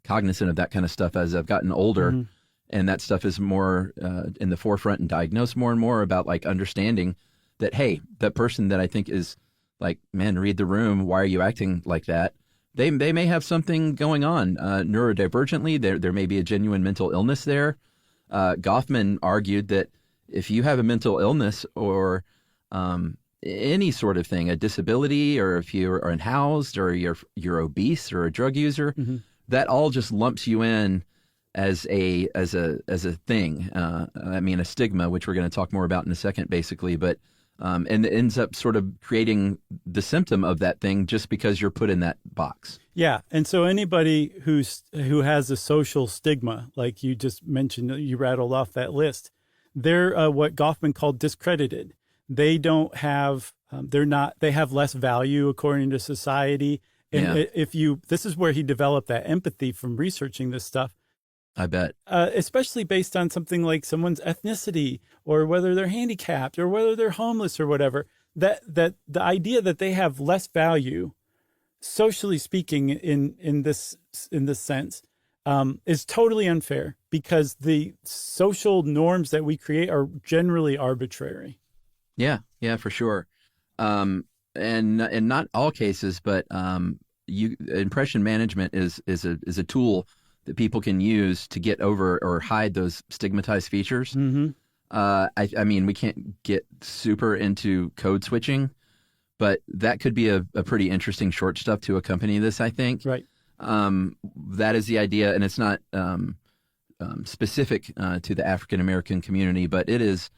cognizant of that kind of stuff as I've gotten older. Mm-hmm. And that stuff is more in the forefront and diagnosed more and more about like understanding that, hey, that person that I think is like, man, read the room. Why are you acting like that? They may have something going on neurodivergently. There may be a genuine mental illness there. Goffman argued that if you have a mental illness or any sort of thing, a disability, or if you're unhoused or you're obese or a drug user, mm-hmm. that all just lumps you in as a thing. I mean, a stigma, which we're going to talk more about in a second, basically. But and it ends up sort of creating the symptom of that thing just because you're put in that box. Yeah, and so anybody who has a social stigma, like you just mentioned, you rattled off that list, they're what Goffman called discredited. They don't have, they have less value according to society. And this is where he developed that empathy from researching this stuff. I bet. Especially based on something like someone's ethnicity or whether they're handicapped or whether they're homeless or whatever, that the idea that they have less value, socially speaking, in this sense, is totally unfair because the social norms that we create are generally arbitrary. Yeah, for sure. And in not all cases, but impression management is a tool that people can use to get over or hide those stigmatized features. Mm-hmm. I mean, we can't get super into code switching, but that could be a pretty interesting short stuff to accompany this, I think. Right. That is the idea, and it's not specific to the African American community, but it is.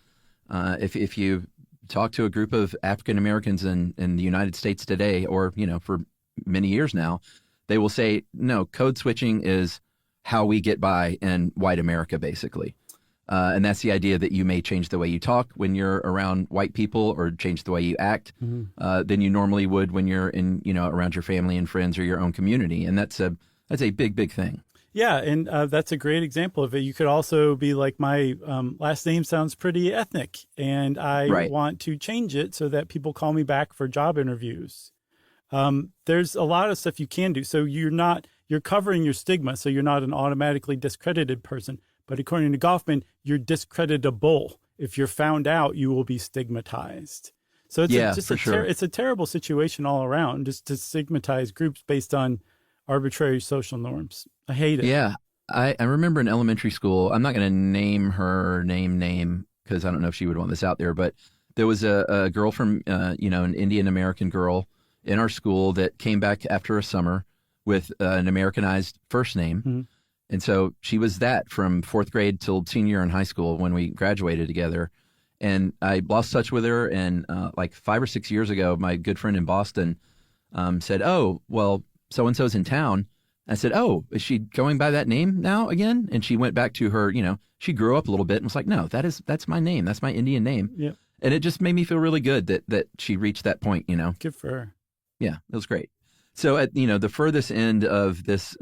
If you talk to a group of African Americans in the United States today, or for many years now, they will say, no, code switching is how we get by in white America, basically. And that's the idea that you may change the way you talk when you're around white people, or change the way you act than you normally would when you're in, around your family and friends or your own community. And that's a big, big thing. Yeah, and that's a great example of it. You could also be like, my last name sounds pretty ethnic, and I Right. want to change it so that people call me back for job interviews. There's a lot of stuff you can do. So you're covering your stigma, so you're not an automatically discredited person. But according to Goffman, you're discreditable. If you're found out, you will be stigmatized. So it's for sure. it's a terrible situation all around, just to stigmatize groups based on arbitrary social norms. I hate it. Yeah. I remember in elementary school, I'm not going to name her name because I don't know if she would want this out there, but there was a girl from, an Indian American girl in our school that came back after a summer with an Americanized first name. Mm-hmm. And so she was that from fourth grade till senior year in high school when we graduated together. And I lost touch with her. And like 5 or 6 years ago, my good friend in Boston said, "Oh, well, so-and-so's in town." I said, "Oh, is she going by that name now again?" And she went back to her, she grew up a little bit and was like, "No, that's my name. That's my Indian name." Yeah. And it just made me feel really good that she reached that point, Good for her. Yeah, it was great. So at, the furthest end of this,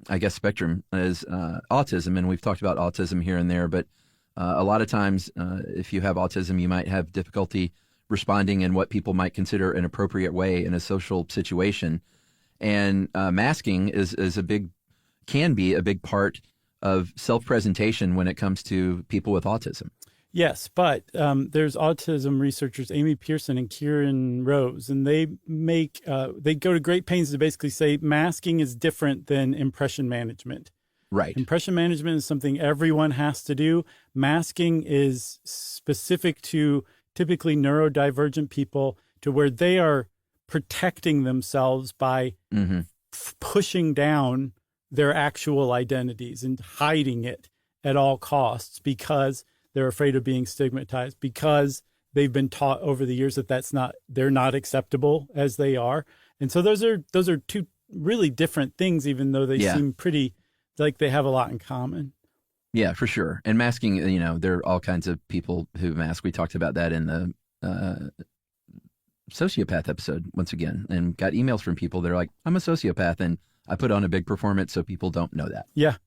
I guess, spectrum is autism. And we've talked about autism here and there, but a lot of times if you have autism, you might have difficulty responding in what people might consider an appropriate way in a social situation. And masking can be a big part of self-presentation when it comes to people with autism. Yes, but there's autism researchers Amy Pearson and Kieran Rose, and they go to great pains to basically say masking is different than impression management. Right. Impression management is something everyone has to do. Masking is specific to typically neurodivergent people, to where they are protecting themselves by pushing down their actual identities and hiding it at all costs because they're afraid of being stigmatized, because they've been taught over the years that they're not acceptable as they are. And so those are two really different things, even though they seem pretty like they have a lot in common. Yeah, for sure. And masking, there are all kinds of people who mask. We talked about that in the sociopath episode once again, and got emails from people that are like, "I'm a sociopath, and I put on a big performance so people don't know that." Yeah.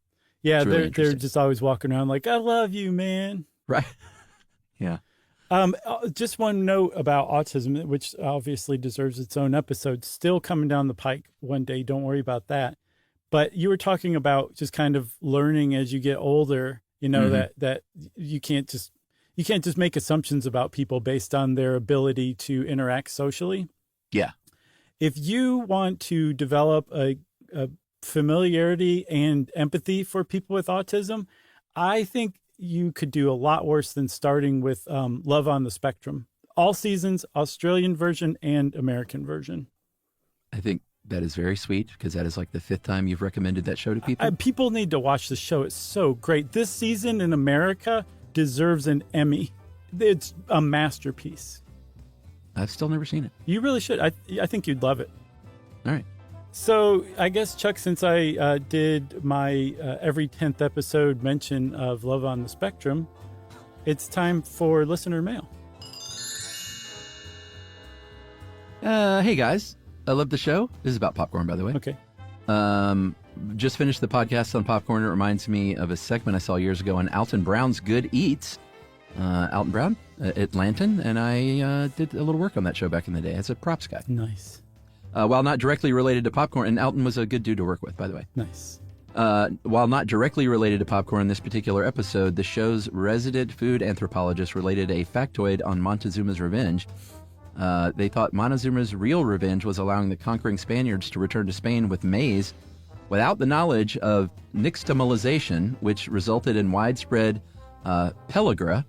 Yeah, really they're just always walking around like, "I love you, man." Right. Yeah. Just one note about autism, which obviously deserves its own episode, still coming down the pike one day. Don't worry about that. But you were talking about just kind of learning as you get older, that you can't just make assumptions about people based on their ability to interact socially. Yeah. If you want to develop a familiarity and empathy for people with autism, I think you could do a lot worse than starting with Love on the Spectrum. All seasons, Australian version and American version. I think that is very sweet, because that is like the 5th time you've recommended that show to people. People need to watch the show. It's so great. This season in America deserves an Emmy. It's a masterpiece. I've still never seen it. You really should. I think you'd love it. All right. So I guess, Chuck, since I did my every 10th episode mention of Love on the Spectrum, it's time for listener mail. Hey, guys. I love the show. This is about popcorn, by the way. Okay. Just finished the podcast on popcorn. It reminds me of a segment I saw years ago on Alton Brown's Good Eats. Alton Brown, Atlantan, and I did a little work on that show back in the day as a props guy. Nice. While not directly related to popcorn, and Alton was a good dude to work with, by the way. Nice. While not directly related to popcorn in this particular episode, the show's resident food anthropologist related a factoid on Montezuma's revenge. They thought Montezuma's real revenge was allowing the conquering Spaniards to return to Spain with maize without the knowledge of nixtamalization, which resulted in widespread pellagra,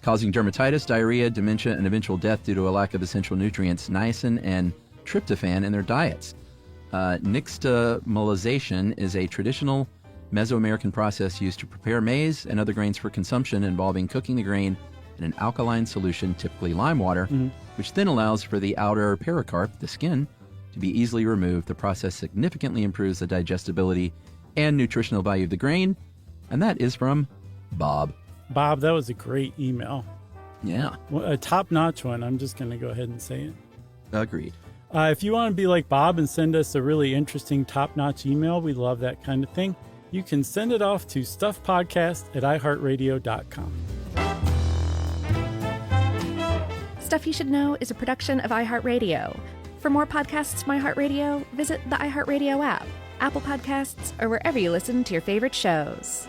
causing dermatitis, diarrhea, dementia, and eventual death due to a lack of essential nutrients, niacin and tryptophan, in their diets. Nixtamalization is a traditional Mesoamerican process used to prepare maize and other grains for consumption, involving cooking the grain in an alkaline solution, typically lime water, which then allows for the outer pericarp, the skin, to be easily removed. The process significantly improves the digestibility and nutritional value of the grain. And that is from Bob. Bob, that was a great email. Yeah. A top-notch one. I'm just going to go ahead and say it. Agreed. If you want to be like Bob and send us a really interesting, top-notch email, we love that kind of thing. You can send it off to stuffpodcast@iheartradio.com. Stuff You Should Know is a production of iHeartRadio. For more podcasts from iHeartRadio, visit the iHeartRadio app, Apple Podcasts, or wherever you listen to your favorite shows.